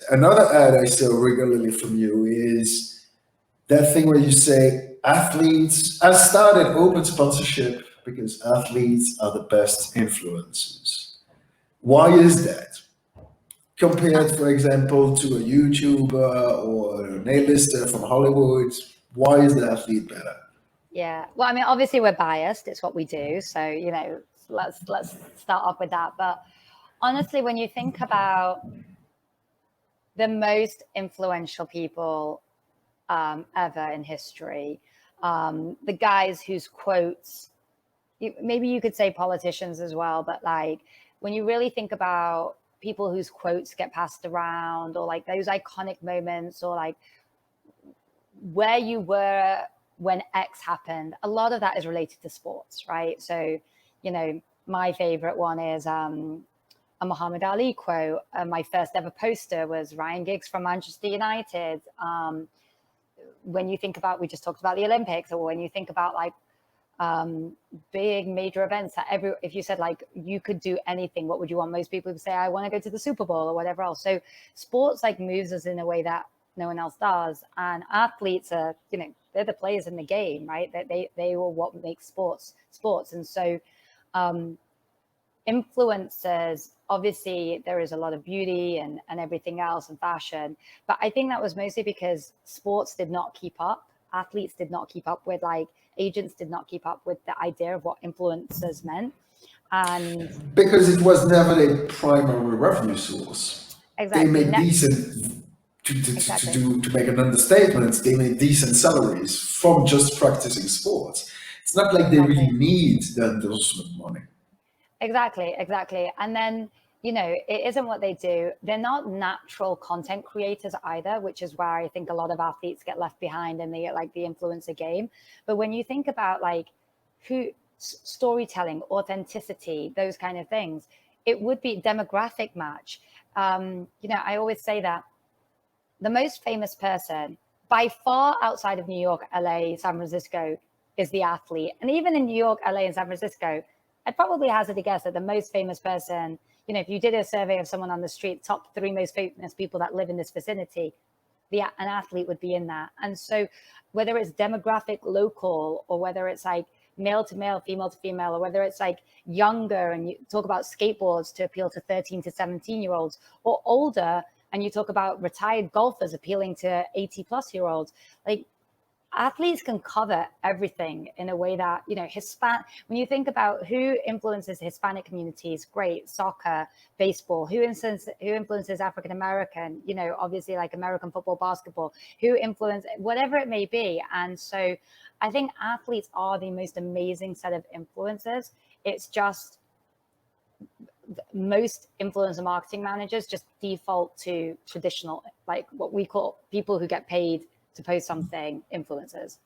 another ad I saw regularly from you is that thing where you say athletes. I started open sponsorship because athletes are the best influencers. Why is that? Compared, for example, to a YouTuber or an A-lister from Hollywood, why is the athlete better? Yeah. Well, I mean, obviously we're biased. It's what we do. So, let's start off with that. But honestly, when you think about the most influential people ever in history, the guys whose quotes, maybe you could say politicians as well, but like when you really think about people whose quotes get passed around, or like those iconic moments, or like where you were when X happened, a lot of that is related to sports, right? So, my favorite one is a Muhammad Ali quote. My first ever poster was Ryan Giggs from Manchester United. When you think about, we just talked about the Olympics, or when you think about like big major events that if you said like you could do anything, what would you want? Most people would say, I want to go to the Super Bowl or whatever else. So sports like moves us in a way that no one else does. And athletes are, they're the players in the game, right? That they were what makes sports. And so influencers, obviously there is a lot of beauty and everything else and fashion, but I think that was mostly because sports did not keep up. Athletes did not keep up with, like, agents did not keep up with the idea of what influencers meant. And Because it was never a primary revenue source. They exactly. make decent, Exactly. to make an understatement, they make decent salaries from just practicing sports. It's not like they really Exactly. need the endorsement money. Exactly. And then, it isn't what they do. They're not natural content creators either, which is where I think a lot of athletes get left behind in the influencer game. But when you think about like storytelling, authenticity, those kind of things, it would be demographic match. I always say that the most famous person by far outside of New York, LA, San Francisco is the athlete. And even in New York, LA, and San Francisco, I'd probably hazard a guess that the most famous person, if you did a survey of someone on the street, top 3 most famous people that live in this vicinity, an athlete would be in that. And so whether it's demographic local, or whether it's like male to male, female to female, or whether it's like younger and you talk about skateboards to appeal to 13 to 17-year-olds, or older and you talk about retired golfers appealing to 80-plus-year-olds, like athletes can cover everything in a way that, when you think about who influences Hispanic communities, great, soccer, baseball, who influences African American, obviously like American football, basketball, who influence whatever it may be. And so I think athletes are the most amazing set of influencers. It's just most influencer marketing managers just default to traditional, like what we call people who get paid to post something, influencers.